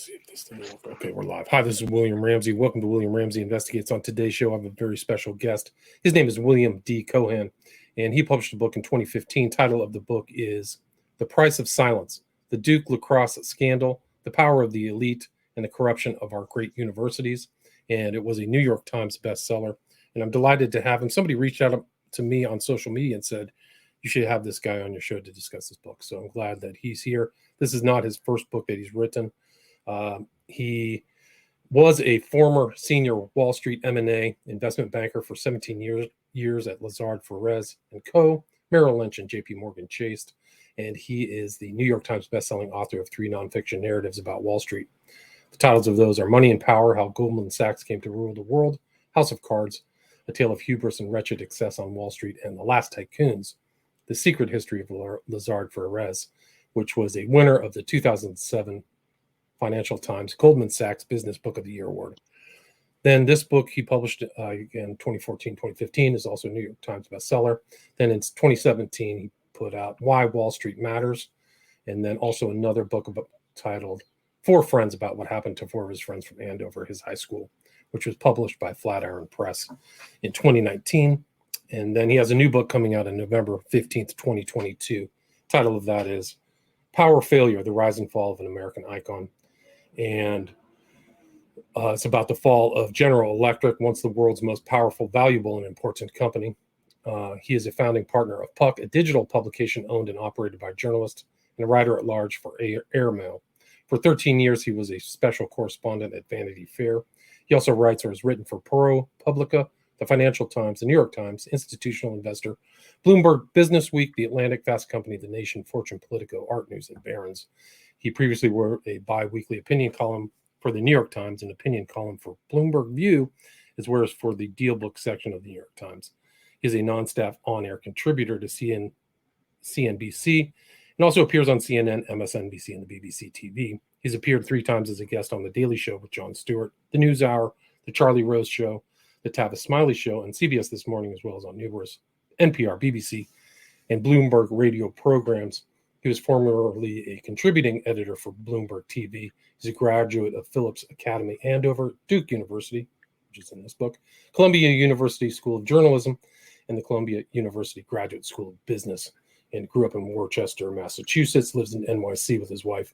see if this thing will work. Okay, we're live. Hi, this is William Ramsey. Welcome to William Ramsey Investigates. On today's show, I have a very special guest. His name is William D. Cohan, and he published a book in 2015. Title of the book is The Price of Silence, The Duke Lacrosse Scandal, The Power of the Elite, and the Corruption of Our Great Universities. And it was a New York Times bestseller. And I'm delighted to have him. Somebody reached out to me on social media and said, you should have this guy on your show to discuss this book. So I'm glad that he's here. This is not his first book that he's written. He was a former senior Wall Street M&A investment banker for 17 years at Lazard, Perez and Co., Merrill Lynch, and J.P. Morgan Chase. And he is the New York Times bestselling author of 3 nonfiction narratives about Wall Street. The titles of those are Money and Power, How Goldman Sachs Came to Rule the World, House of Cards, A Tale of Hubris and Wretched Excess on Wall Street, and The Last Tycoons, The Secret History of Lazard, Perez, which was a winner of the 2007 Financial Times Goldman Sachs Business Book of the Year Award. Then this book he published again 2014-2015 is also a New York Times bestseller. Then in 2017 he put out Why Wall Street Matters, and then also another book titled 4 Friends, about what happened to 4 of his friends from Andover, his high school, which was published by Flatiron Press in 2019. And then he has a new book coming out on November 15th, 2022. Title of that is Power Failure, The Rise and Fall of an American Icon. And it's about the fall of General Electric, once the world's most powerful, valuable, and important company. He is a founding partner of Puck, a digital publication owned and operated by journalists and a writer at large for Airmail. For 13 years, he was a special correspondent at Vanity Fair. He also writes or has written for ProPublica, the Financial Times, the New York Times, Institutional Investor, Bloomberg, Business Week, The Atlantic, Fast Company, The Nation, Fortune, Politico, Art News, and Barron's. He previously wrote a bi-weekly opinion column for the New York Times, an opinion column for Bloomberg View, as well as for the Deal Book section of the New York Times. He is a non-staff on-air contributor to CNBC and also appears on CNN, MSNBC, and the BBC TV. He's appeared 3 times as a guest on The Daily Show with Jon Stewart, The NewsHour, The Charlie Rose Show, The Tavis Smiley Show, and CBS This Morning, as well as on numerous NPR, BBC, and Bloomberg radio programs. He was formerly a contributing editor for Bloomberg TV. He's a graduate of Phillips Academy, Andover, Duke University, which is in this book, Columbia University School of Journalism, and the Columbia University Graduate School of Business, and grew up in Worcester, Massachusetts, lives in NYC with his wife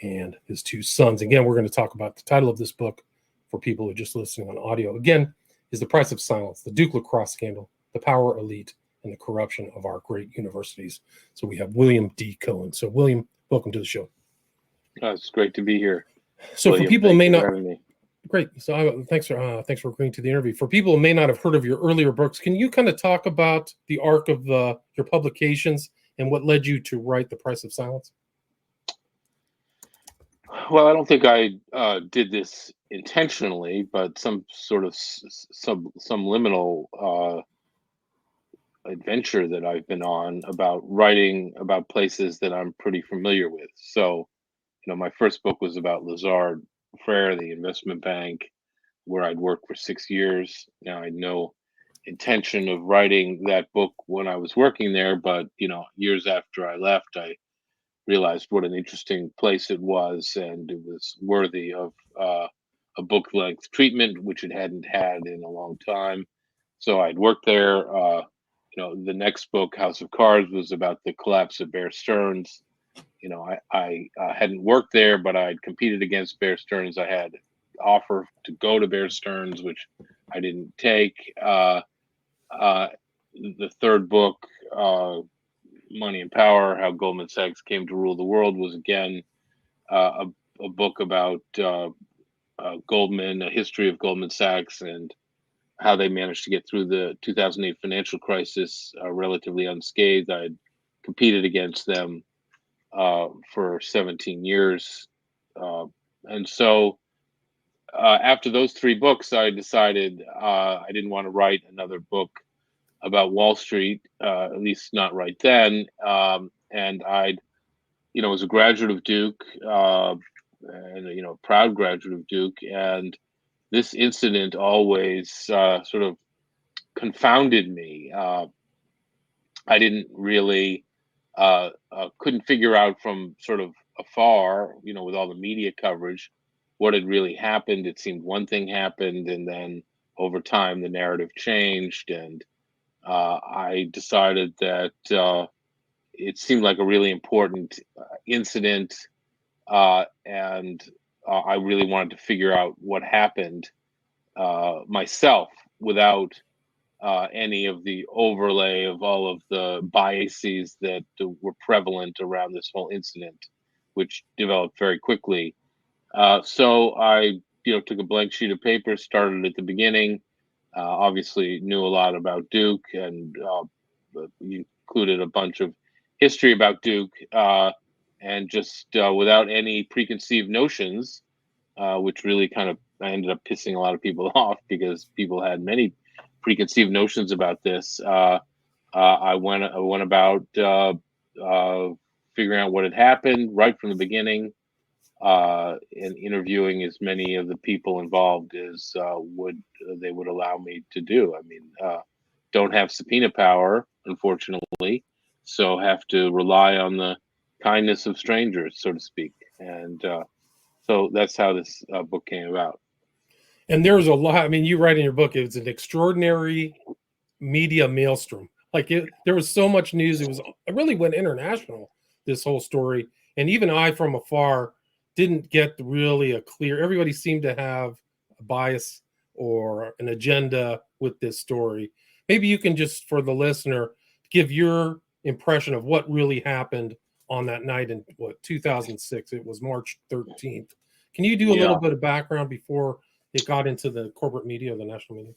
and his 2 sons. Again, we're going to talk about the title of this book for people who are just listening on audio. Again, is The Price of Silence, The Duke Lacrosse Scandal, The Power Elite, and the Corruption of Our Great Universities. So we have William D. Cohan. So William, welcome to the show. It's great to be here. So William, for people who may not, great. So thanks for agreeing to the interview. For people who may not have heard of your earlier books, can you kind of talk about the arc of your publications and what led you to write The Price of Silence? Well, I don't think I did this intentionally, but some sort of liminal adventure that I've been on about writing about places that I'm pretty familiar with. So, my first book was about Lazard Frères, the investment bank, where I'd worked for 6 years. Now, I had no intention of writing that book when I was working there, but, years after I left, I realized what an interesting place it was, and it was worthy of a book-length treatment, which it hadn't had in a long time. So I'd worked there. The next book, House of Cards, was about the collapse of Bear Stearns. I hadn't worked there, but I'd competed against Bear Stearns. I had an offer to go to Bear Stearns, which I didn't take. The third book, Money and Power, How Goldman Sachs Came to Rule the World, was again a book about Goldman, a history of Goldman Sachs, and how they managed to get through the 2008 financial crisis relatively unscathed. I had competed against them for 17 years. And so after those 3 books, I decided I didn't want to write another book about Wall Street, at least not right then. And I was a graduate of Duke, and a proud graduate of Duke. And this incident always sort of confounded me. I didn't really couldn't figure out from sort of afar, with all the media coverage, what had really happened. It seemed one thing happened, and then over time the narrative changed, and I decided that it seemed like a really important incident, and I really wanted to figure out what happened myself without any of the overlay of all of the biases that were prevalent around this whole incident, which developed very quickly. So I, took a blank sheet of paper, started at the beginning. Obviously, knew a lot about Duke, and included a bunch of history about Duke, and just without any preconceived notions, which really kind of I ended up pissing a lot of people off because people had many preconceived notions about this. I went about figuring out what had happened right from the beginning, and interviewing as many of the people involved as they would allow me to do. I mean, don't have subpoena power, unfortunately, so have to rely on the kindness of strangers, so to speak. And so that's how this book came about. And there's a lot. I mean, you write in your book, it's an extraordinary media maelstrom. There was so much news. It really went international, this whole story. And even I, from afar, didn't get really a clear. Everybody seemed to have a bias or an agenda with this story. Maybe you can just, for the listener, give your impression of what really happened on that night in 2006. It was March 13th. Can you do a little bit of background before it got into the corporate media or the national media?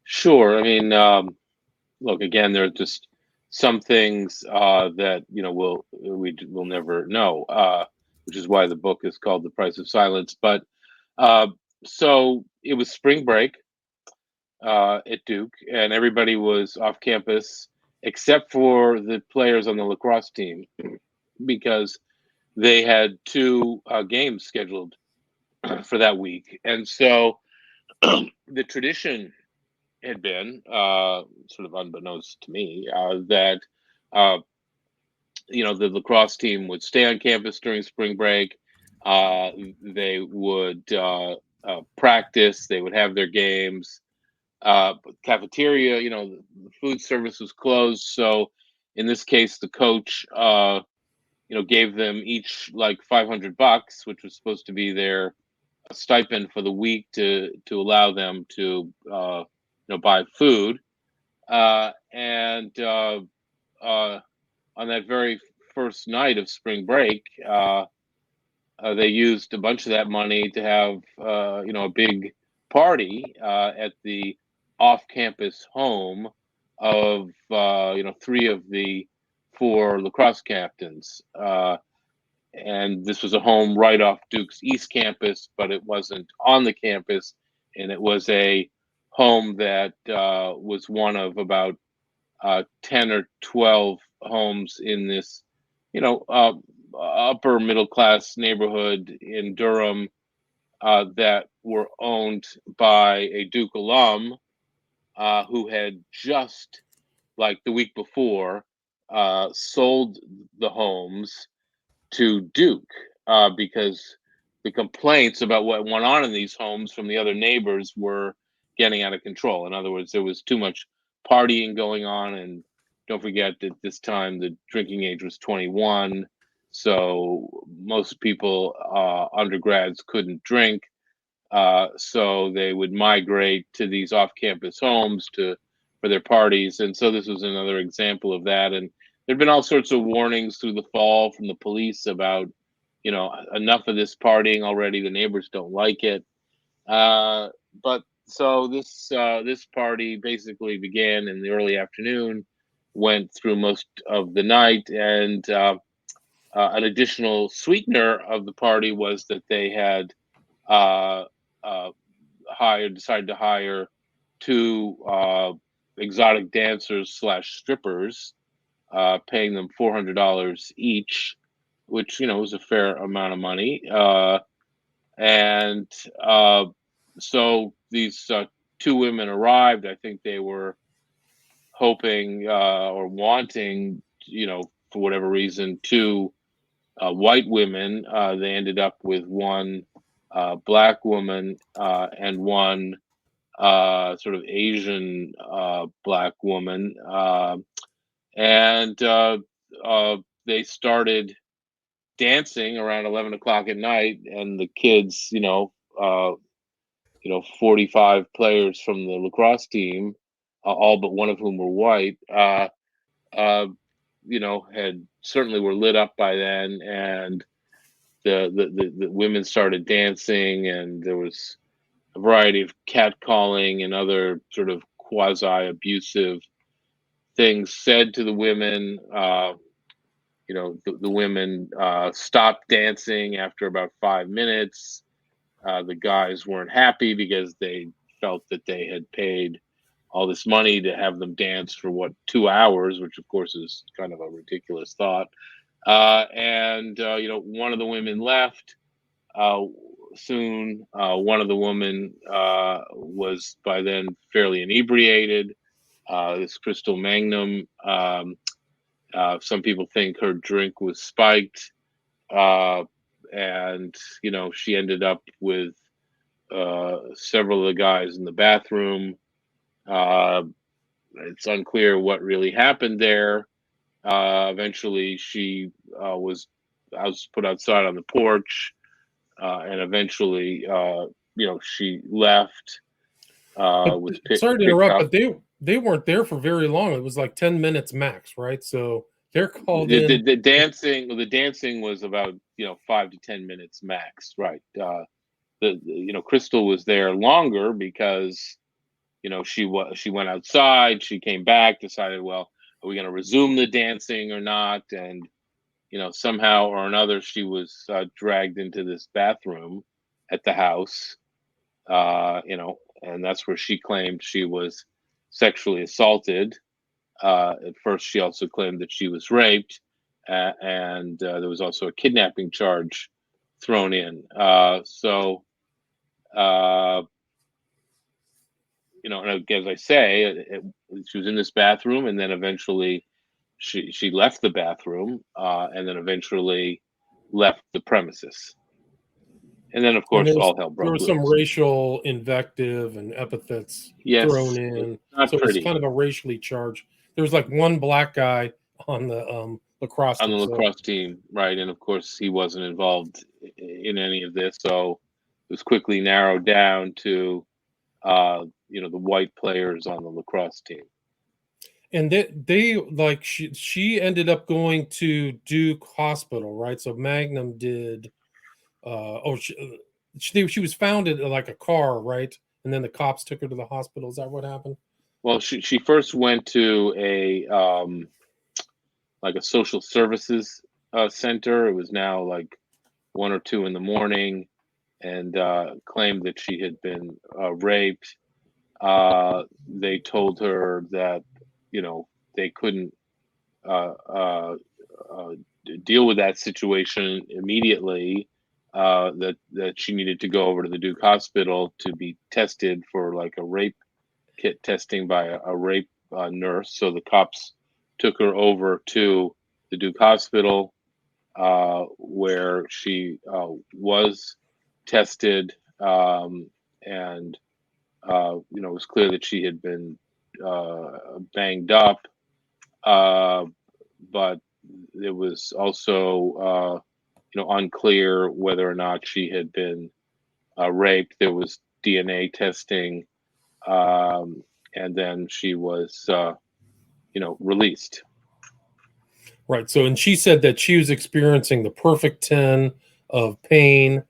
Sure. I mean, look, again, there are just some things that we'll never know, which is why the book is called The Price of Silence. But so it was spring break at Duke, and everybody was off campus except for the players on the lacrosse team because they had two games scheduled for that week. And so the tradition had been, sort of unbeknownst to me, that the lacrosse team would stay on campus during spring break. They would practice. They would have their games. Cafeteria, the food service was closed. So in this case, the coach, gave them each like $500, which was supposed to be their stipend for the week to allow them to buy food, and on that very first night of spring break, they used a bunch of that money to have a big party at the off-campus home of three of the four lacrosse captains. And this was a home right off Duke's East Campus, but it wasn't on the campus, and it was a home that was one of about 10 or 12 homes in this, upper middle class neighborhood in Durham that were owned by a Duke alum who had just, like the week before, sold the homes to Duke because the complaints about what went on in these homes from the other neighbors were getting out of control. In other words, there was too much partying going on, and don't forget that this time the drinking age was 21, so most people, undergrads, couldn't drink, so they would migrate to these off-campus homes for their parties. And so this was another example of that. And there'd been all sorts of warnings through the fall from the police about, enough of this partying already. The neighbors don't like it. But so this party basically began in the early afternoon, went through most of the night, and an additional sweetener of the party was that they had decided to hire two exotic dancers / strippers, paying them $400 each, which was a fair amount of money. And so these two women arrived. I think they were hoping or wanting, for whatever reason, two white women. They ended up with one black woman and one sort of Asian black woman, and they started dancing around 11 o'clock at night, and the kids, 45 players from the lacrosse team, all but one of whom were white, uh, had certainly were lit up by then, and the women started dancing, and there was a variety of catcalling and other sort of quasi abusive things said to the women. The women stopped dancing after about 5 minutes. The guys weren't happy because they felt that they had paid all this money to have them dance for 2 hours, which of course is kind of a ridiculous thought. And one of the women left soon. One of the women was by then fairly inebriated. This Crystal Magnum. Some people think her drink was spiked, and she ended up with several of the guys in the bathroom. It's unclear what really happened there. Eventually, she was put outside on the porch, and eventually, she left. Sorry to interrupt, but they weren't there for very long. It was like 10 minutes max, right? So they're called in. The dancing was about 5 to 10 minutes max, right? Crystal was there longer because she went outside, she came back, decided, well, are we going to resume the dancing or not? And somehow or another she was dragged into this bathroom at the house, and that's where she claimed she was sexually assaulted. At first, she also claimed that she was raped, and there was also a kidnapping charge thrown in. And as I say, she was in this bathroom, and then eventually she left the bathroom, and then eventually left the premises. And then, of course, all hell broke loose. There was some racial invective and epithets thrown in. So it was kind of a racially charged. There was like one black guy on the lacrosse team, right? And of course, he wasn't involved in any of this. So it was quickly narrowed down to, the white players on the lacrosse team. And they like she ended up going to Duke Hospital, right? So Magnum did. She was found in like a car, right? And then the cops took her to the hospital. Is that what happened? Well, she first went to a like a social services center. It was now like 1 or 2 in the morning, and claimed that she had been raped. They told her that they couldn't deal with that situation immediately. That she needed to go over to the Duke Hospital to be tested for like a rape kit testing by a rape nurse. So the cops took her over to the Duke Hospital, where she was tested, and it was clear that she had been banged up, but it was also unclear whether or not she had been raped. There was DNA testing, and then she was released. Right. So, and she said that she was experiencing the perfect 10 of pain.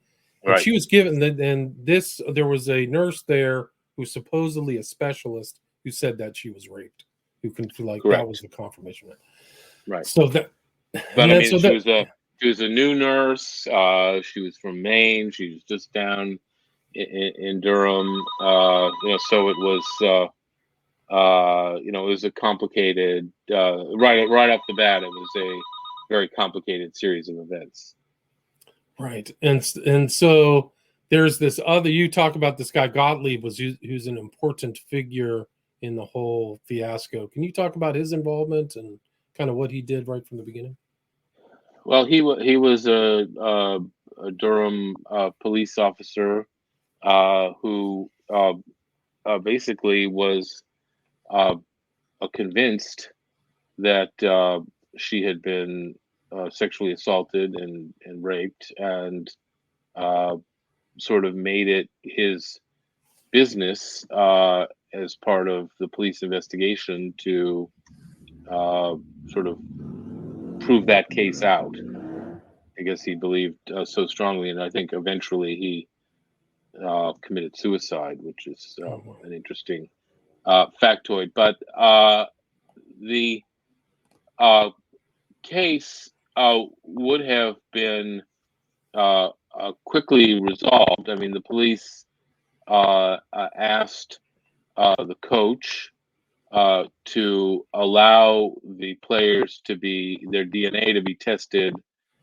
And right. She was given there was a nurse there who's supposedly a specialist who said that she was raped, who can like Correct. That was the confirmation. Right. So that, but I mean, she was a new nurse. She was from Maine. She was just down in Durham. So it was, it was a complicated, right off the bat, it was a very complicated series of events. Right. And so there's this other, you talk about this guy Gottlieb who's an important figure in the whole fiasco. Can you talk about his involvement and kind of what he did right from the beginning? Well, he was a Durham police officer who basically was convinced that she had been sexually assaulted and raped, and sort of made it his business as part of the police investigation to sort of prove that case out. I guess he believed so strongly, and I think eventually he committed suicide, which is an interesting factoid. But the case would have been quickly resolved. I mean, the police asked the coach to allow the players to be their DNA to be tested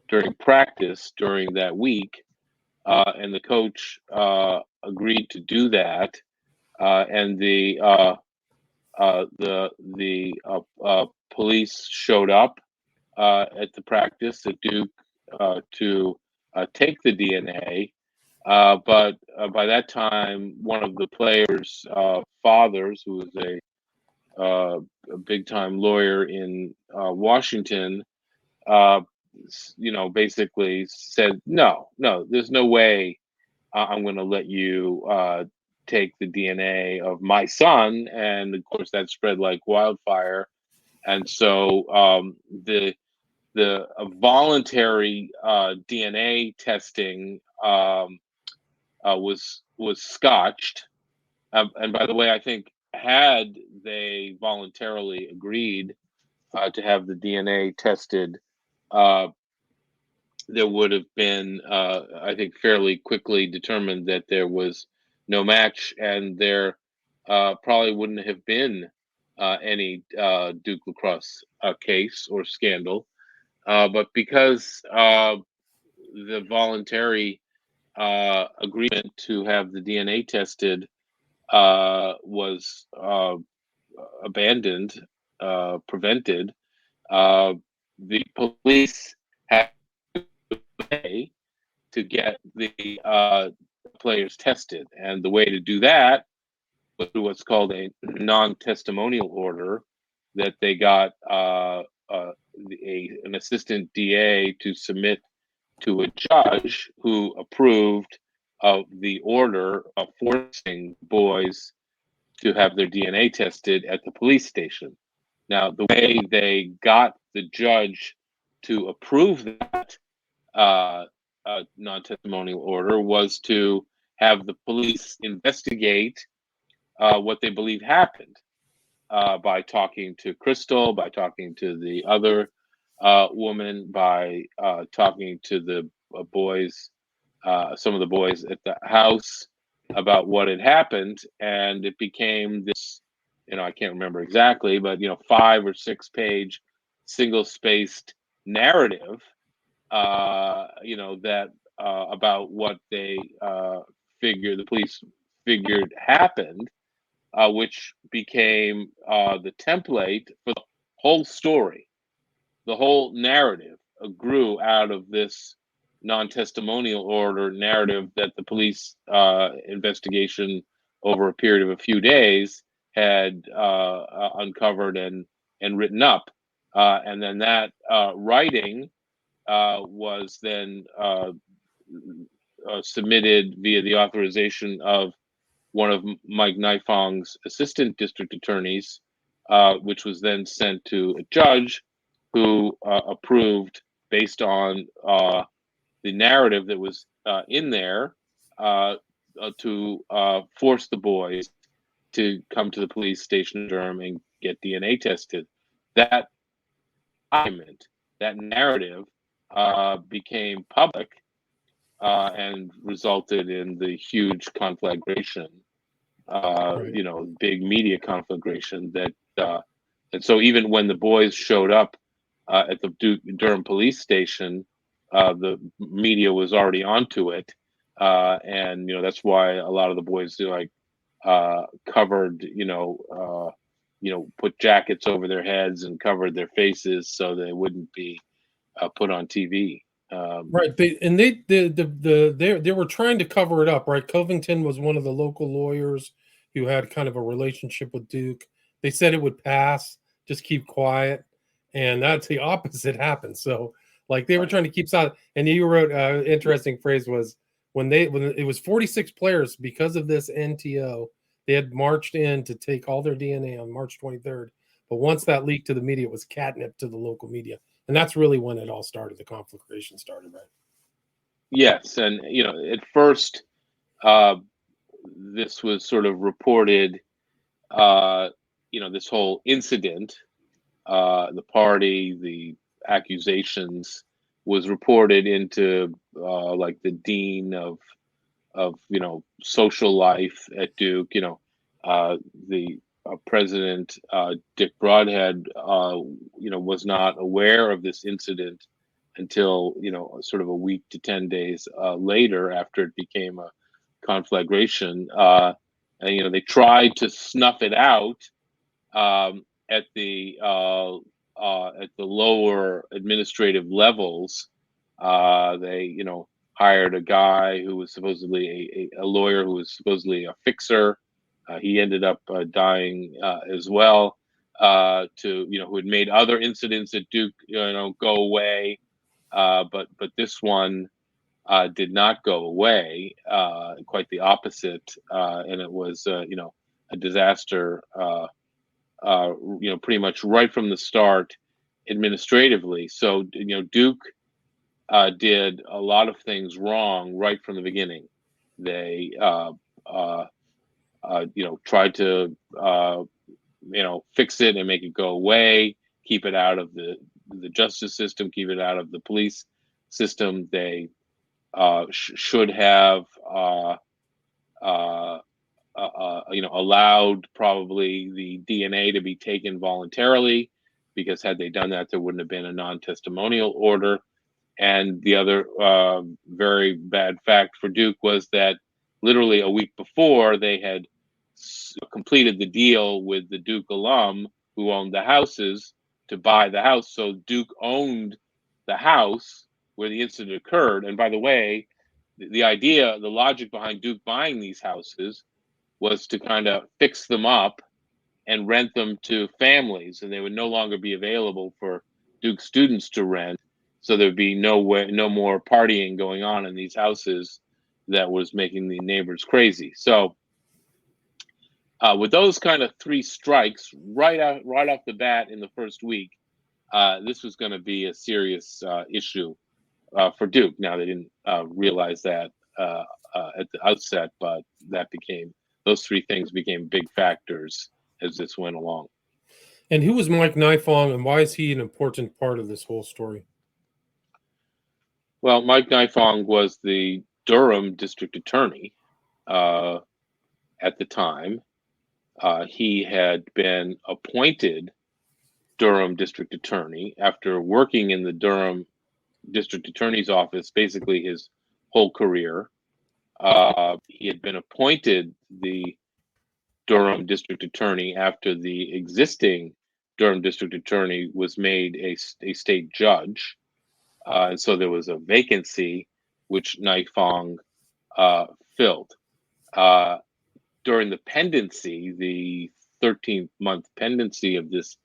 during practice during that week, and the coach agreed to do that, and the police showed up at the practice at Duke to take the DNA. But by that time, one of the players' fathers, who was a big-time lawyer in Washington, basically said, no, there's no way I'm going to let you take the DNA of my son. And of course, that spread like wildfire. And so the voluntary DNA testing was scotched. And by the way, I think had they voluntarily agreed to have the DNA tested, there would have been, I think, fairly quickly determined that there was no match, and there probably wouldn't have been any Duke Lacrosse case or scandal. But because the voluntary agreement to have the DNA tested was abandoned, prevented, the police had way to get the players tested, and the way to do that was through what's called a non-testimonial order that they got an assistant DA to submit to a judge who approved of the order of forcing boys to have their DNA tested at the police station. Now, the way they got the judge to approve that non-testimonial order was to have the police investigate what they believe happened by talking to Crystal, by talking to the other woman, by talking to the boys, some of the boys at the house about what had happened. And it became this, I can't remember exactly, but 5 or 6 page single spaced narrative that about what they the police figured happened, which became the template for the whole story. The whole narrative grew out of this non-testimonial order narrative that the police investigation over a period of a few days had uncovered and written up. And then that writing was then submitted via the authorization of one of Mike Nifong's assistant district attorneys, which was then sent to a judge who approved based on the narrative that was in there to force the boys to come to the police station in Durham and get DNA tested. That document, that narrative, became public and resulted in the huge conflagration, big media conflagration that, and so even when the boys showed up at the Durham police station, the media was already onto it, and that's why a lot of the boys covered, put jackets over their heads and covered their faces so they wouldn't be put on TV. Right. They were trying to cover it up, right? Covington was one of the local lawyers who had kind of a relationship with Duke. They said it would pass, just keep quiet. And that's the opposite happened. So like they were trying to keep silent. And you wrote interesting phrase was when it was 46 players because of this NTO, they had marched in to take all their DNA on March 23rd. But once that leaked to the media, it was catnip to the local media. And that's really when it all started. The conflagration started, right? Yes, and at first, uh, this was sort of reported. This whole incident, the party, the accusations, was reported into like the dean of social life at Duke. The president Dick Broadhead, was not aware of this incident until sort of a week to 10 days later, after it became a conflagration. And they tried to snuff it out at the lower administrative levels. They hired a guy who was supposedly a lawyer who was supposedly a fixer. He ended up dying as well. Who had made other incidents at Duke go away, but this one did not go away. Quite the opposite, and it was a disaster. Pretty much right from the start, administratively. So Duke did a lot of things wrong right from the beginning. They tried to fix it and make it go away, keep it out of the justice system, keep it out of the police system. They should have allowed probably the DNA to be taken voluntarily, because had they done that, there wouldn't have been a non-testimonial order. And the other very bad fact for Duke was that literally a week before, they had completed the deal with the Duke alum who owned the houses to buy the house. So Duke owned the house where the incident occurred. And by the way, the logic behind Duke buying these houses was to kind of fix them up and rent them to families, and they would no longer be available for Duke students to rent. So there'd be no more partying going on in these houses that was making the neighbors crazy. So with those kind of three strikes right off the bat in the first week, this was going to be a serious issue for Duke. Now, they didn't realize that at the outset, but those three things became big factors as this went along. And who was Mike Nifong, and why is he an important part of this whole story? Well, Mike Nifong was the Durham district attorney at the time. He had been appointed Durham district attorney after working in the Durham district attorney's office basically his whole career. He had been appointed the Durham district attorney after the existing Durham district attorney was made a state judge. And so there was a vacancy which Nifong filled. During the pendency, the 13-month pendency of this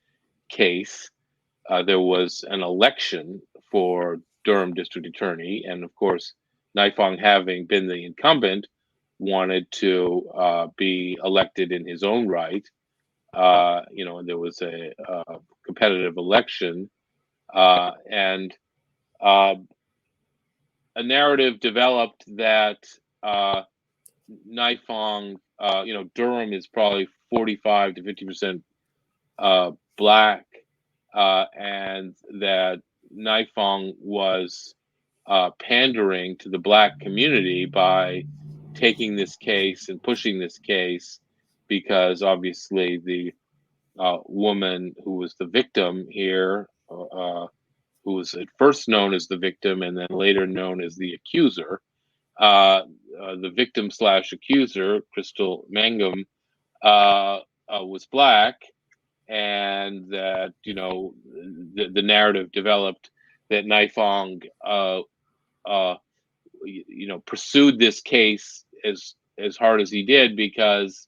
case, there was an election for Durham district attorney. And of course, Nifong, having been the incumbent, wanted to be elected in his own right. And there was a competitive election, and a narrative developed that Nifong, Durham is probably 45 to 50% black, and that Nifong was pandering to the black community by taking this case and pushing this case, because obviously the woman who was the victim here, who was at first known as the victim and then later known as the accuser, the victim slash accuser, Crystal Mangum, was black, and that the narrative developed that Nifong pursued this case as hard as he did because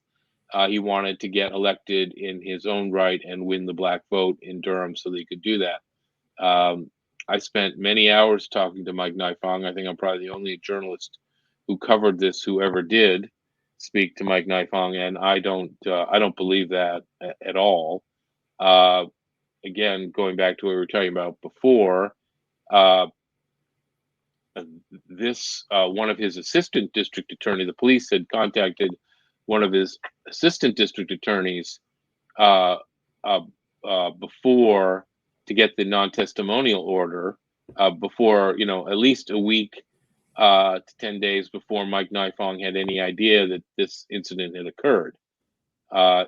he wanted to get elected in his own right and win the black vote in Durham so that he could do that. I spent many hours talking to Mike Nifong. I think I'm probably the only journalist who covered this who ever did speak to Mike Nifong, and I don't believe that at all. Again, going back to what we were talking about before, this one of his assistant district attorney, the police had contacted one of his assistant district attorneys before to get the non-testimonial order before, at least a week to 10 days before Mike Nifong had any idea that this incident had occurred.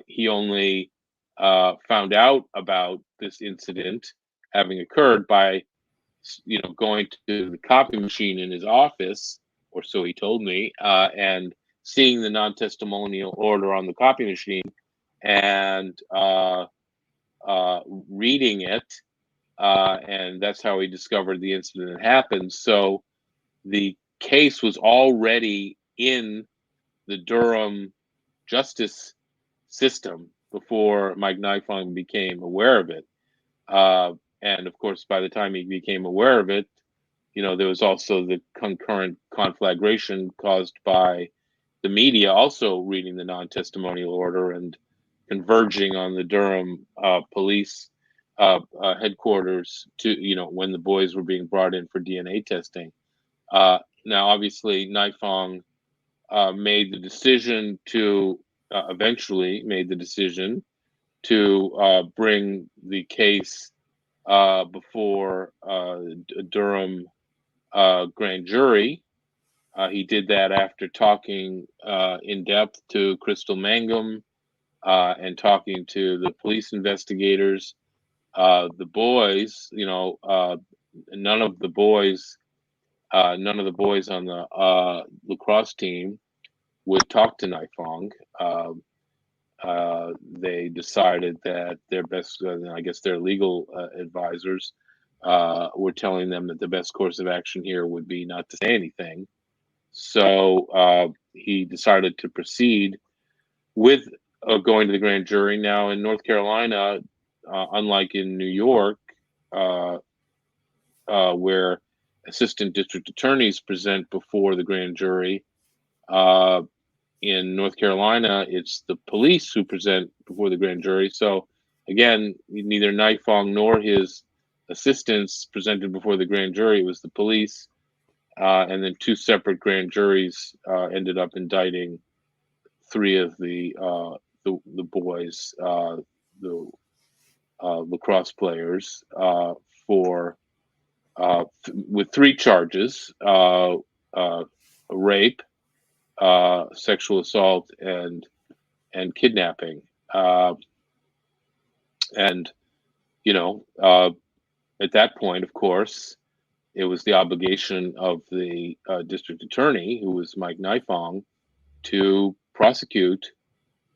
He only found out about this incident having occurred by going to the copy machine in his office, or so he told me, and seeing the non-testimonial order on the copy machine and reading it. And that's how he discovered the incident had happened. So the case was already in the Durham justice system before Mike Nifong became aware of it. And of course, by the time he became aware of it, there was also the concurrent conflagration caused by the media also reading the non-testimonial order and converging on the Durham police headquarters to, when the boys were being brought in for DNA testing. Now, obviously, Nifong made the decision to eventually made the decision to bring the case before Durham grand jury. He did that after talking in depth to Crystal Mangum and talking to the police investigators. The boys, none of the boys on the lacrosse team would talk to Nifong. They decided that their best, I guess their legal advisors were telling them that the best course of action here would be not to say anything. So he decided to proceed with going to the grand jury. Now in North Carolina, unlike in New York, where assistant district attorneys present before the grand jury, in North Carolina, it's the police who present before the grand jury. So again, neither Nifong nor his assistants presented before the grand jury. It was the police. And then two separate grand juries ended up indicting three of the boys, the lacrosse players, for with three charges: rape, sexual assault, and kidnapping. And at that point, of course, it was the obligation of the district attorney, who was Mike Nifong, to prosecute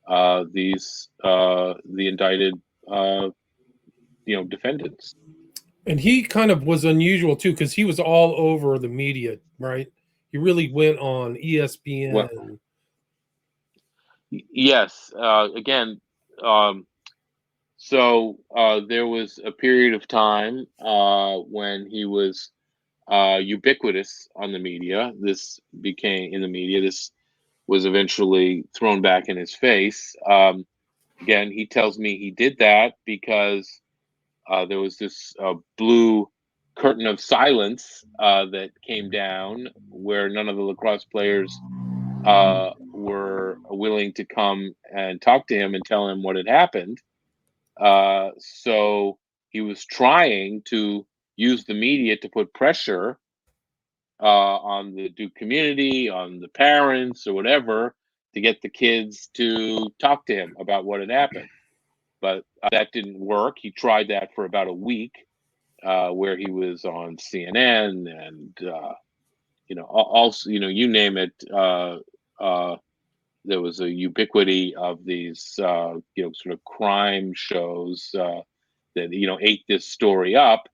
the indicted defendants. And he kind of was unusual too, because he was all over the media, right? He really went on ESPN. Well, yes. Again, so there was a period of time when he was ubiquitous on the media. This was eventually thrown back in his face. Again, he tells me he did that because there was this blue curtain of silence that came down where none of the lacrosse players were willing to come and talk to him and tell him what had happened. So he was trying to use the media to put pressure on the Duke community, on the parents or whatever, to get the kids to talk to him about what had happened. But that didn't work. He tried that for about a week, where he was on CNN and, also, you name it. There was a ubiquity of these, sort of crime shows that, ate this story up.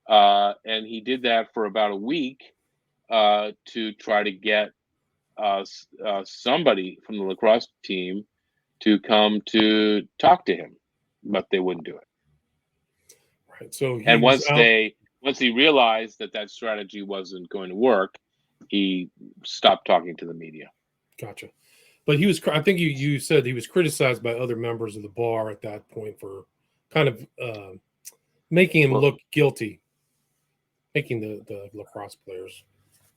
And he did that for about a week. to try to get somebody from the lacrosse team to come to talk to him, but they wouldn't do it. Right. So he And was out. once he realized that strategy wasn't going to work, he stopped talking to the media. Gotcha. But he was. I think you said he was criticized by other members of the bar at that point for kind of making him look guilty, making the lacrosse players.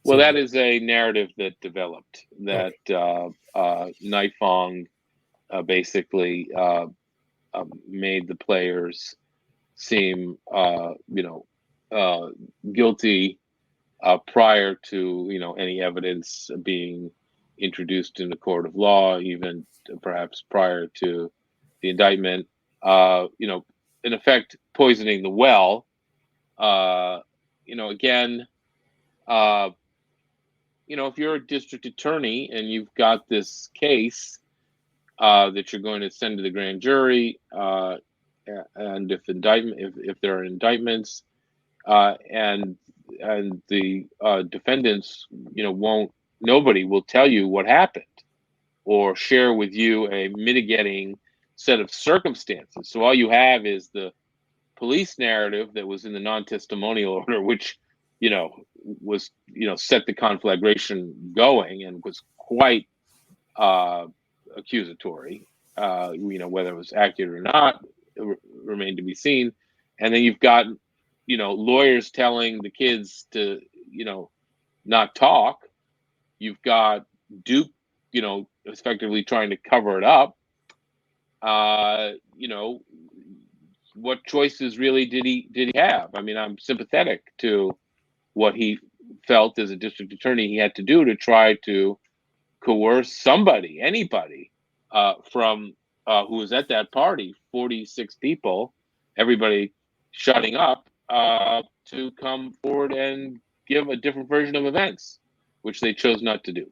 Well, that is a narrative that developed, that Okay. Nightfong basically made the players seem, guilty prior to, any evidence being introduced in the court of law, even perhaps prior to the indictment. In effect, poisoning the well. Again, if you're a district attorney and you've got this case that you're going to send to the grand jury, and if there are indictments, and the defendants, nobody will tell you what happened or share with you a mitigating set of circumstances. So all you have is the police narrative that was in the non-testimonial order, which was set the conflagration going and was quite accusatory. Whether it was accurate or not, remained to be seen. And then you've got lawyers telling the kids to not talk. You've got Duke effectively trying to cover it up. What choices really did he have? I mean, I'm sympathetic to what he felt as a district attorney he had to do to try to coerce anybody from who was at that party, 46 people, everybody shutting up, to come forward and give a different version of events, which they chose not to do.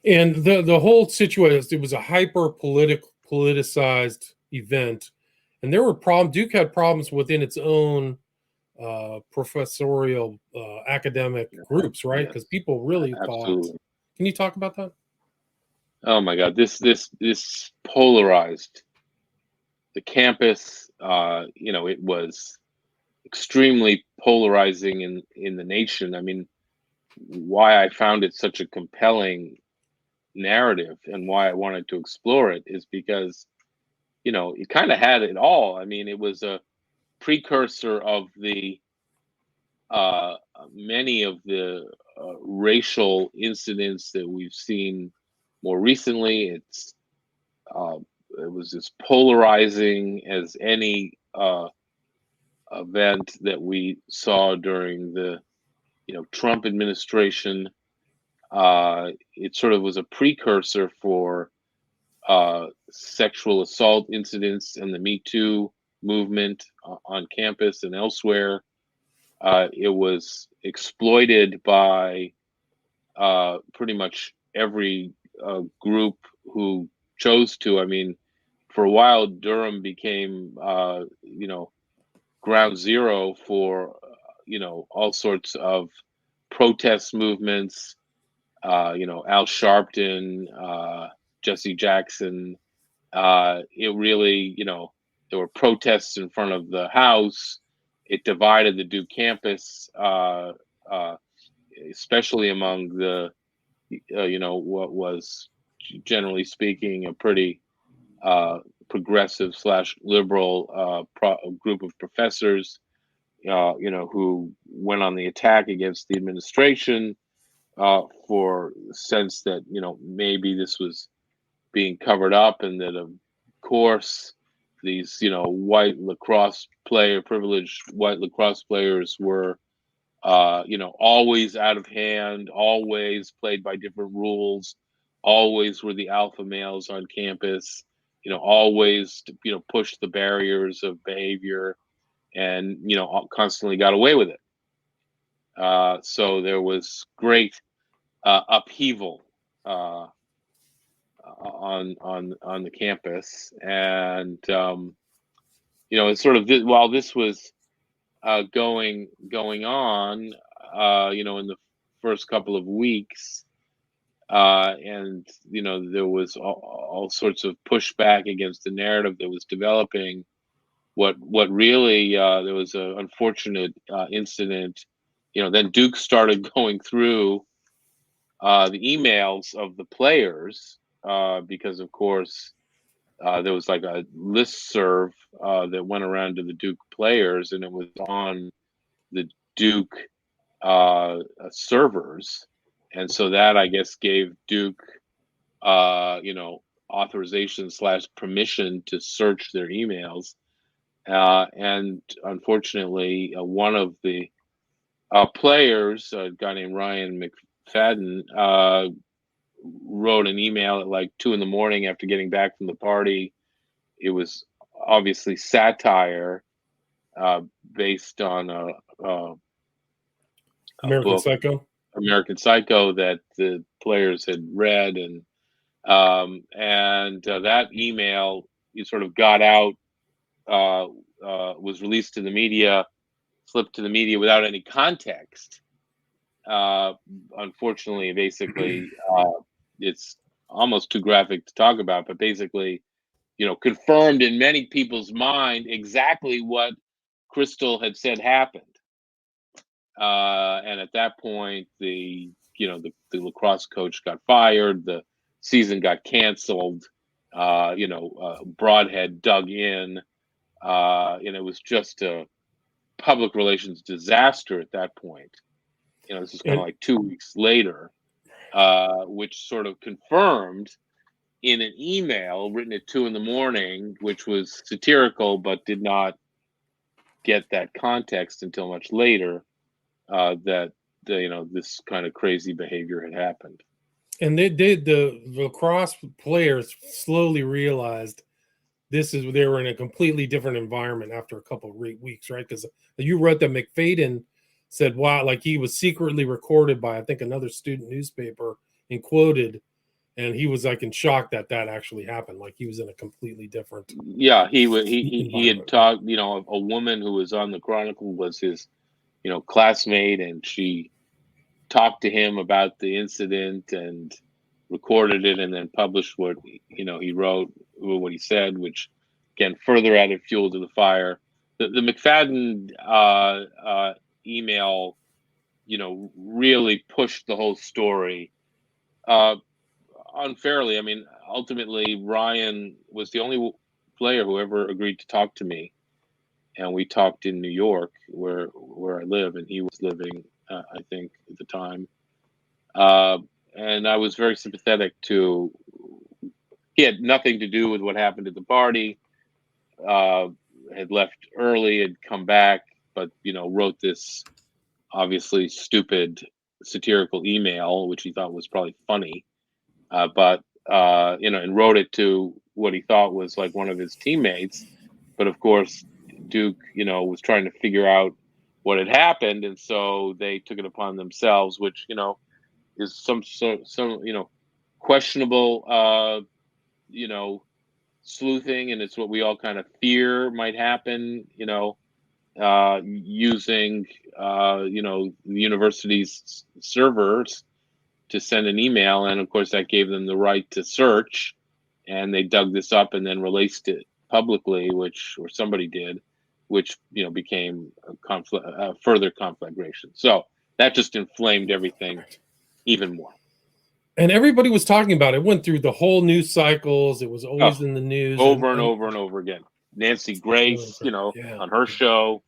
And the whole situation, it was a hyper politicized event, and there were problems. Duke had problems within its own professorial academic groups, right? Because people really thought. Can you talk about that? Oh my God, this polarized the campus. It was extremely polarizing in the nation. I mean, why I found it such a compelling narrative and why I wanted to explore it is because, it kind of had it all. I mean, it was a precursor of the many of the racial incidents that we've seen more recently. It was as polarizing as any event that we saw during the Trump administration. It sort of was a precursor for sexual assault incidents and the Me Too movement on campus and elsewhere. It was exploited by pretty much every group who chose to. I mean, for a while, Durham became, ground zero for, all sorts of protest movements. Al Sharpton, Jesse Jackson. It really, there were protests in front of the House. It divided the Duke campus, especially among the, what was generally speaking a pretty progressive / liberal group of professors, who went on the attack against the administration for the sense that, maybe this was being covered up and that, of course, these, privileged white lacrosse players were, always out of hand, always played by different rules, always were the alpha males on campus, always, pushed the barriers of behavior and, constantly got away with it. So there was great upheaval on the campus, and it's sort of while this was going on, in the first couple of weeks, and there was all sorts of pushback against the narrative that was developing. What really there was an unfortunate incident. Then Duke started going through the emails of the players because, of course, there was like a listserv that went around to the Duke players, and it was on the Duke servers, and so that, I guess, gave Duke, authorization / permission to search their emails, and unfortunately, one of the players, a guy named Ryan McFadden, wrote an email at like 2 a.m. after getting back from the party. It was obviously satire based on a American book, Psycho. American Psycho, that the players had read, and that email, you sort of got out, was released to the media, slipped to the media without any context. Unfortunately, basically, it's almost too graphic to talk about, but basically, confirmed in many people's mind exactly what Crystal had said happened. And at that point, the lacrosse coach got fired. The season got canceled. Broadhead dug in, and it was just a public relations disaster at that point. This is kind of like 2 weeks later, which sort of confirmed in an email written at 2 a.m, which was satirical but did not get that context until much later, that this kind of crazy behavior had happened. And the lacrosse players slowly realized they were in a completely different environment after a couple of weeks, right? Because you wrote that McFadden said, wow, like he was secretly recorded by, I think, another student newspaper and quoted, and he was like in shock that actually happened. Like he was in a completely different. Yeah, he had talked, a woman who was on the Chronicle was his, classmate, and she talked to him about the incident and recorded it and then published what, he wrote, what he said, which again further added fuel to the fire. The McFadden email, really pushed the whole story unfairly. I mean, ultimately, Ryan was the only player who ever agreed to talk to me, and we talked in New York, where I live, and he was living, I think, at the time. And I was very sympathetic to. He had nothing to do with what happened at the party. Had left early, had come back, but wrote this obviously stupid satirical email, which he thought was probably funny, but and wrote it to what he thought was like one of his teammates. But of course, Duke, was trying to figure out what had happened, and so they took it upon themselves, which is some questionable, sleuthing, and it's what we all kind of fear might happen, using the university's servers to send an email, and of course that gave them the right to search, and they dug this up and then released it publicly, or somebody did, which became a further conflagration. So that just inflamed everything even more. And everybody was talking about it. It went through the whole news cycles. It was always in the news over and over again. Nancy Grace, on her show.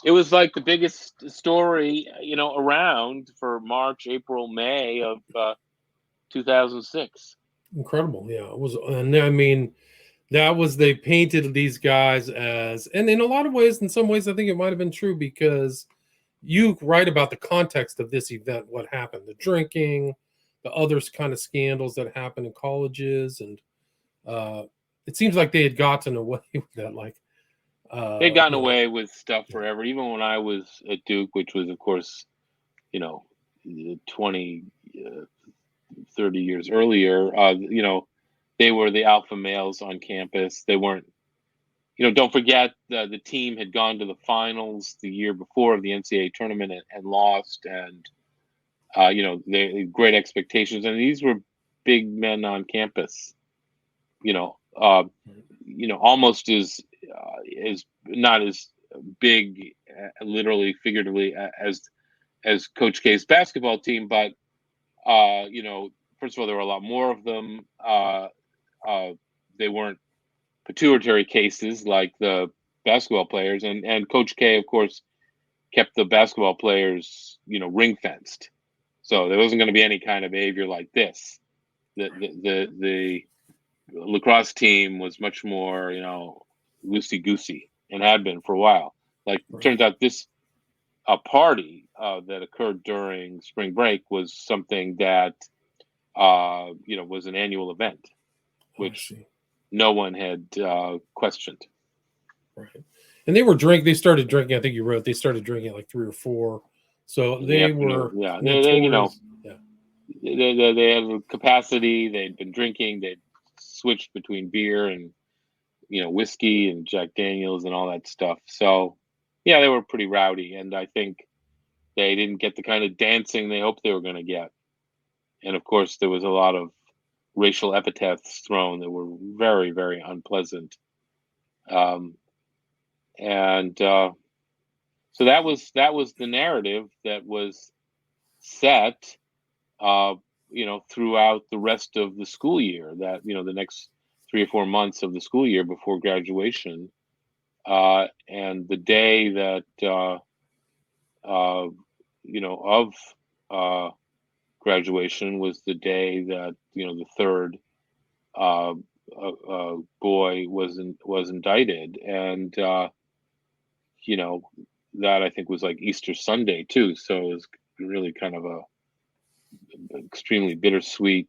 It was like the biggest story, around for March, April, May of 2006. Incredible. Yeah, it was. And I mean, they painted these guys as, and in a lot of ways, in some ways, I think it might have been true, because you write about the context of this event, what happened, the drinking, the other kind of scandals that happened in colleges. And it seems like they had gotten away with that. Like, they'd gotten away with stuff forever. Even when I was at Duke, which was, of course, 20, 30 years earlier, they were the alpha males on campus. They weren't, don't forget the team had gone to the finals the year before of the NCAA tournament and lost. And, they great expectations, and these were big men on campus. You know, almost as not as big, literally, figuratively, as Coach K's basketball team, but first of all, there were a lot more of them. They weren't pituitary cases like the basketball players, and Coach K, of course, kept the basketball players, ring fenced. So there wasn't going to be any kind of behavior like this. The lacrosse team was much more, loosey goosey, and had been for a while. Like, turns out this party that occurred during spring break was something that was an annual event, which no one had questioned. Right. And they started drinking, I think you wrote, they started drinking at like 3 or 4. So they were, they had a capacity. They'd been drinking. They'd switched between beer and, whiskey and Jack Daniels and all that stuff. So, yeah, they were pretty rowdy. And I think they didn't get the kind of dancing they hoped they were going to get. And, of course, there was a lot of racial epithets thrown that were very, very unpleasant. So that was the narrative that was set, throughout the rest of the school year. That the next 3 or 4 months of the school year before graduation, and the day that of graduation was the day that the third boy was indicted, and that I think was like Easter Sunday too. So it was really kind of a extremely bittersweet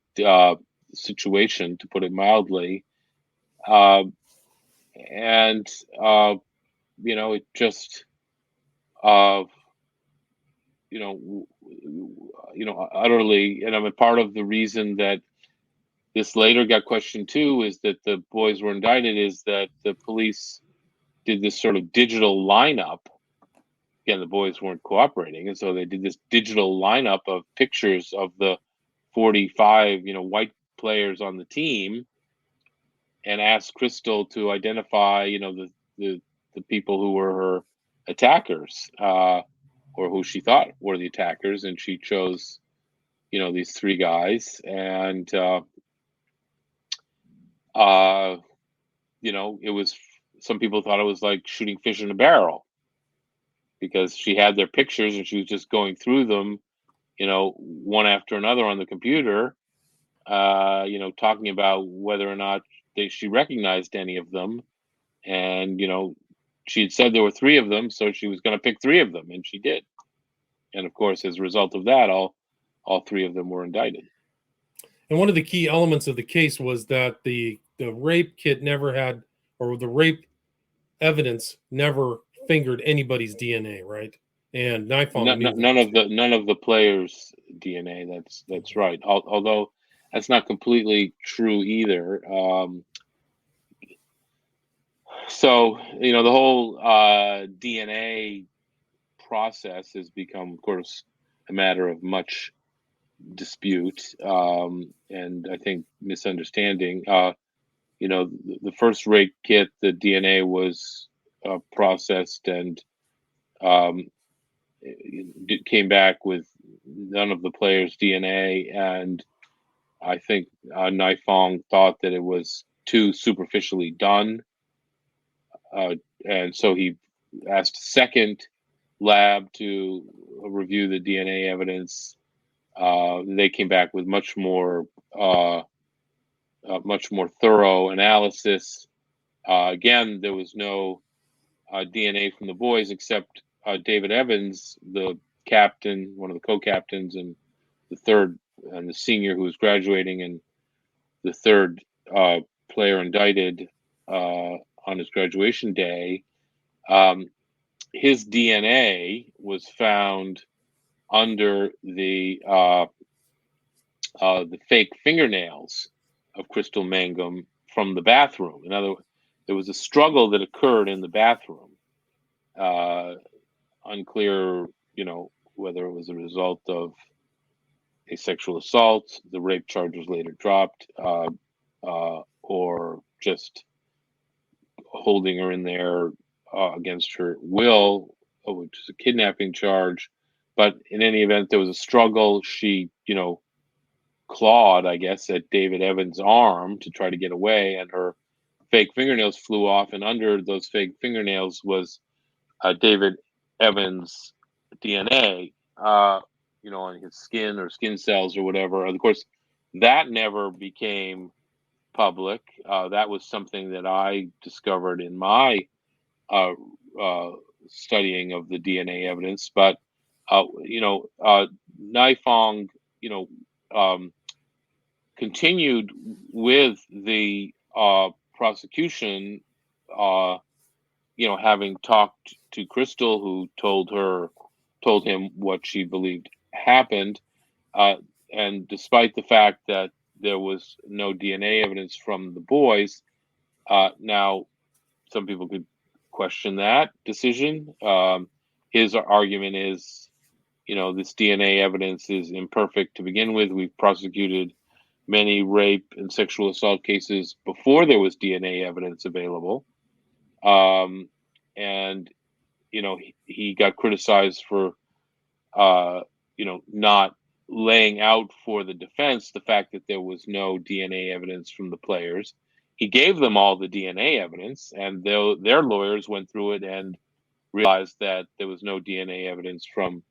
situation, to put it mildly. And it just utterly, and I'm a part of the reason that this later got questioned too, is that the boys were indicted, is that the police did this sort of digital lineup. Again, the boys weren't cooperating, and so they did this digital lineup of pictures of the 45, white players on the team, and asked Crystal to identify, the people who were her attackers, or who she thought were the attackers, and she chose, these 3 guys, and it was, some people thought it was like shooting fish in a barrel, because she had their pictures and she was just going through them, one after another on the computer, talking about whether or not she recognized any of them. And, she had said there were 3 of them, so she was going to pick 3 of them, and she did. And of course, as a result of that, all 3 of them were indicted. And one of the key elements of the case was that the rape kit never had, or the rape evidence never fingered anybody's DNA, right? And none of the players' DNA. That's right. Although that's not completely true either. So the whole DNA process has become, of course, a matter of much dispute, and I think misunderstanding. The first rape kit, the DNA was processed, and it came back with none of the players' DNA, and I think Naifong thought that it was too superficially done, and so he asked a second lab to review the DNA evidence. They came back with much more thorough analysis. Again, there was no DNA from the boys, except David Evans, the captain, one of the co-captains, and the third, and the senior who was graduating, and the third player indicted on his graduation day. His DNA was found under the fake fingernails of Crystal Mangum from the bathroom. In other words, there was a struggle that occurred in the bathroom. Unclear, whether it was a result of a sexual assault. The rape charge was later dropped, or just holding her in there against her will, which is a kidnapping charge. But in any event, there was a struggle. She, clawed, I guess, at David Evans' arm to try to get away, and her fake fingernails flew off. And under those fake fingernails was David Evans' DNA, on his skin or skin cells or whatever. Of course, that never became public. That was something that I discovered in my studying of the DNA evidence. But Nifong, continued with the prosecution. Having talked to Crystal, who told him what she believed happened, and despite the fact that there was no DNA evidence from the boys, now some people could question that decision. His argument is, this DNA evidence is imperfect to begin with. We've prosecuted many rape and sexual assault cases before there was DNA evidence available. And he got criticized for not laying out for the defense the fact that there was no DNA evidence from the players. He gave them all the DNA evidence, and their lawyers went through it and realized that there was no DNA evidence from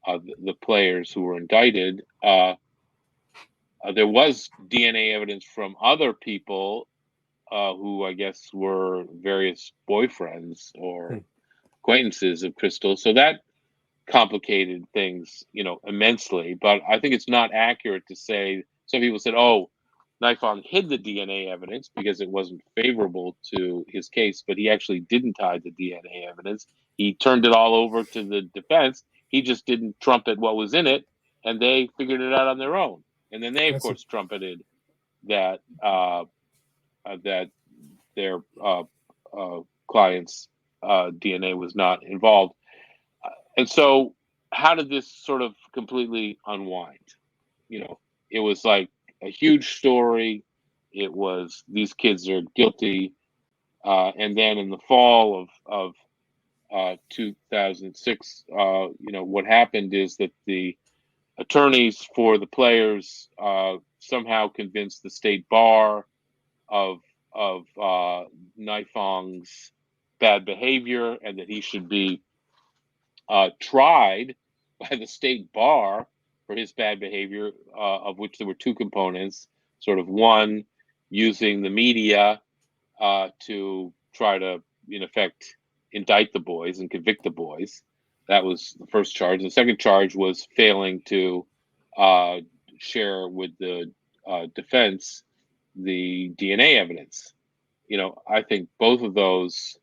the players who were indicted. There was DNA evidence from other people who I guess were various boyfriends or acquaintances of Crystal. So that complicated things, immensely. But I think it's not accurate to say, some people said, oh, Nifong hid the DNA evidence because it wasn't favorable to his case, but he actually didn't hide the DNA evidence. He turned it all over to the defense. He just didn't trumpet what was in it, and they figured it out on their own. And then they, of course, trumpeted that that their client's DNA was not involved. And so how did this sort of completely unwind? It was like a huge story. It was, these kids are guilty. And then in the fall of 2006, what happened is that the attorneys for the players somehow convinced the state bar of Nifong's bad behavior, and that he should be tried by the state bar for his bad behavior, of which there were two components. Sort of one, using the media to try to, in effect, indict the boys and convict the boys. That was the first charge. The second charge was failing to share with the defense the DNA evidence. I think both of those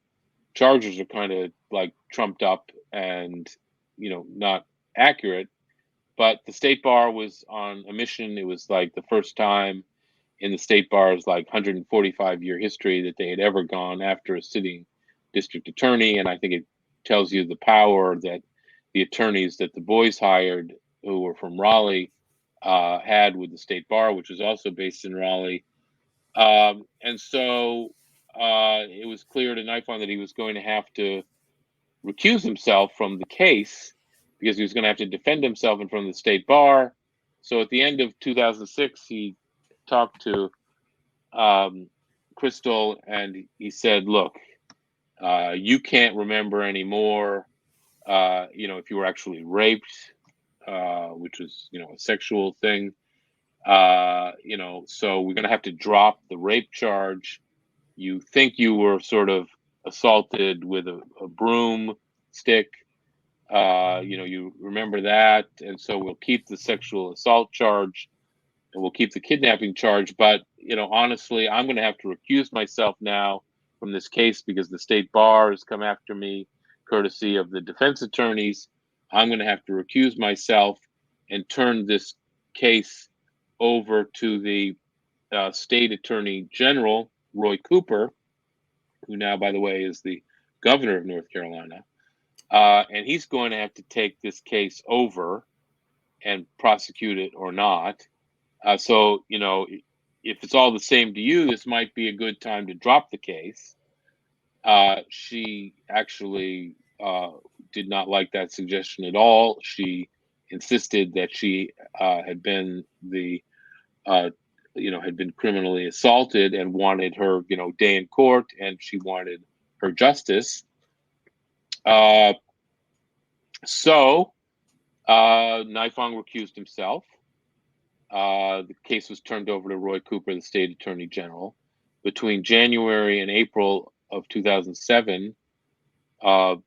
charges are kind of like trumped up and, not accurate. But the state bar was on a mission. It was like the first time in the state bar's 145-year history that they had ever gone after a sitting district attorney. And I think it tells you the power that the attorneys that the boys hired, who were from Raleigh, had with the state bar, which was also based in Raleigh. And so it was clear to Nifong that he was going to have to recuse himself from the case, because he was going to have to defend himself in front of the state bar. So at the end of 2006, he talked to Crystal, and he said, look, you can't remember anymore, if you were actually raped, which was, a sexual thing. So we're going to have to drop the rape charge. You think you were sort of assaulted with a broomstick. You remember that. And so we'll keep the sexual assault charge, and we'll keep the kidnapping charge. But, honestly, I'm going to have to recuse myself now from this case, because the state bar has come after me, courtesy of the defense attorneys. I'm going to have to recuse myself and turn this case over to the state attorney general, Roy Cooper, who now, by the way, is the governor of North Carolina. And he's going to have to take this case over and prosecute it or not. So, if it's all the same to you, this might be a good time to drop the case. She actually did not like that suggestion at all. She insisted that she had been had been criminally assaulted and wanted her, day in court, and she wanted her justice. So Nifong recused himself. The case was turned over to Roy Cooper, the state attorney general. Between January and April of 2007, the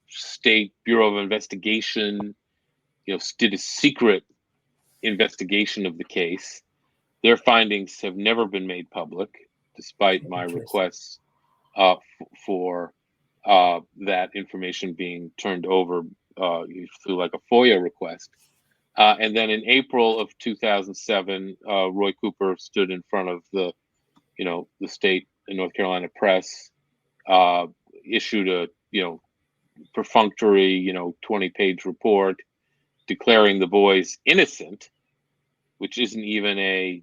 State Bureau of Investigation, did a secret investigation of the case. Their findings have never been made public, despite my requests for that information being turned over through like a FOIA request. And then in April of 2007, Roy Cooper stood in front of the state in North Carolina press, issued a perfunctory 20-page report declaring the boys innocent, which isn't even a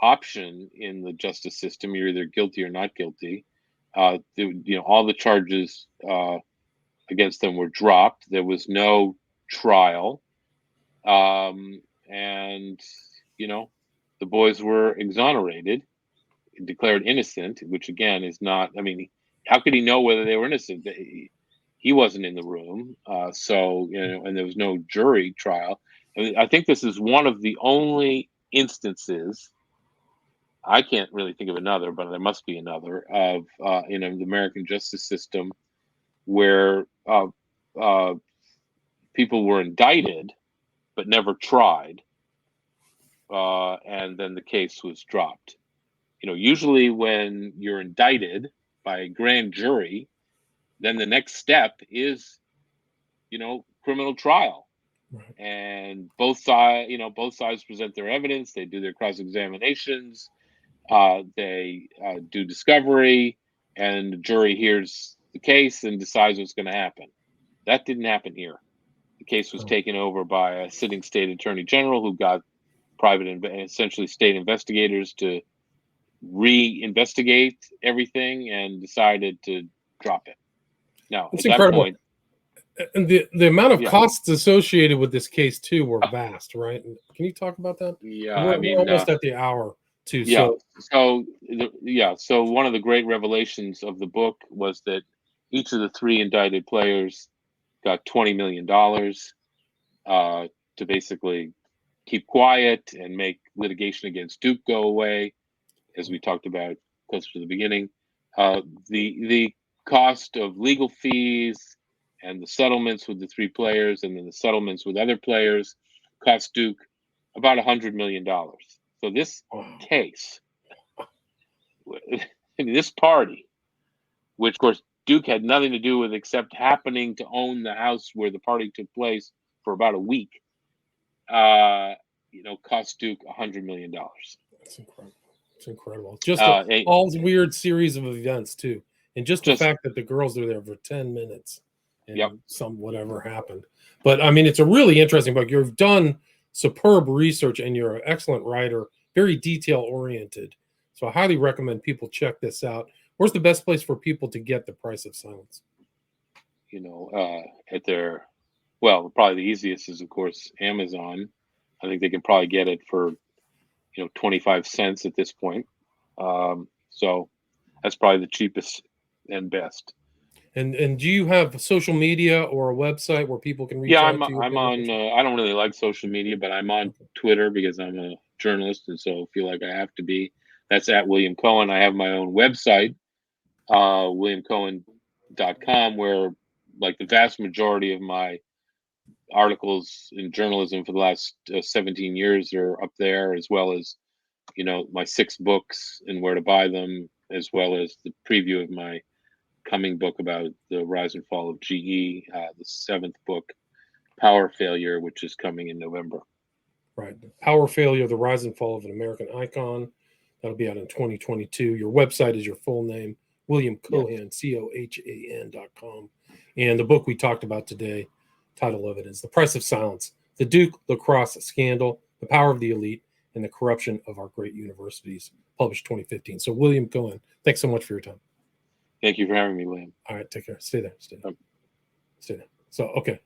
option in the justice system. You're either guilty or not guilty. All the charges against them were dropped. There was no trial. And the boys were exonerated, declared innocent, which again is not, how could he know whether they were innocent? He wasn't in the room. And there was no jury trial. I think this is one of the only instances, I can't really think of another, but there must be another, of the American justice system where people were indicted but never tried, and then the case was dropped. Usually when you're indicted by a grand jury, then the next step is, criminal trial. Right. And both sides present their evidence. They do their cross-examinations. They do discovery, and the jury hears the case and decides what's going to happen. That didn't happen here. The case was taken over by a sitting state attorney general who got essentially state investigators to re-investigate everything and decided to drop it. Now, it's at incredible. That point, and the amount of costs associated with this case too were vast, right? Can you talk about that? Yeah, we're almost at the hour too. Yeah. So one of the great revelations of the book was that each of the three indicted players got $20 million to basically keep quiet and make litigation against Duke go away, as we talked about closer to the beginning. The cost of legal fees and the settlements with the three players, and then the settlements with other players, cost Duke about $100 million. So this case, this party, which of course Duke had nothing to do with except happening to own the house where the party took place for about a week, cost Duke $100 million. That's incredible. It's incredible. Just all weird series of events too, and just the fact that the girls were there for 10 minutes and some whatever happened. But it's a really interesting book. You've done superb research and you're an excellent writer, very detail oriented. So I highly recommend people check this out. Where's the best place for people to get The Price of Silence? Probably the easiest is of course Amazon. I think they can probably get it for 25 cents at this point. So that's probably the cheapest and best. And do you have social media or a website where people can reach out to you? I'm on. I don't really like social media, but I'm on Twitter because I'm a journalist, and so I feel like I have to be. That's at William Cohan. I have my own website, williamcohan.com, where like the vast majority of my articles in journalism for the last 17 years are up there, as well as my 6 books and where to buy them, as well as the preview of my coming book about the rise and fall of GE, the 7th book, Power Failure, which is coming in November. Right. Power Failure, the rise and fall of an American icon. That'll be out in 2022. Your website is your full name, William Cohan, COHAN.com. And the book we talked about today, title of it is The Price of Silence, The Duke Lacrosse Scandal, The Power of the Elite, and the Corruption of Our Great Universities, published 2015. So, William Cohan, thanks so much for your time. Thank you for having me, William. All right, take care. Stay there. Stay there. Yep. Stay there. So, okay.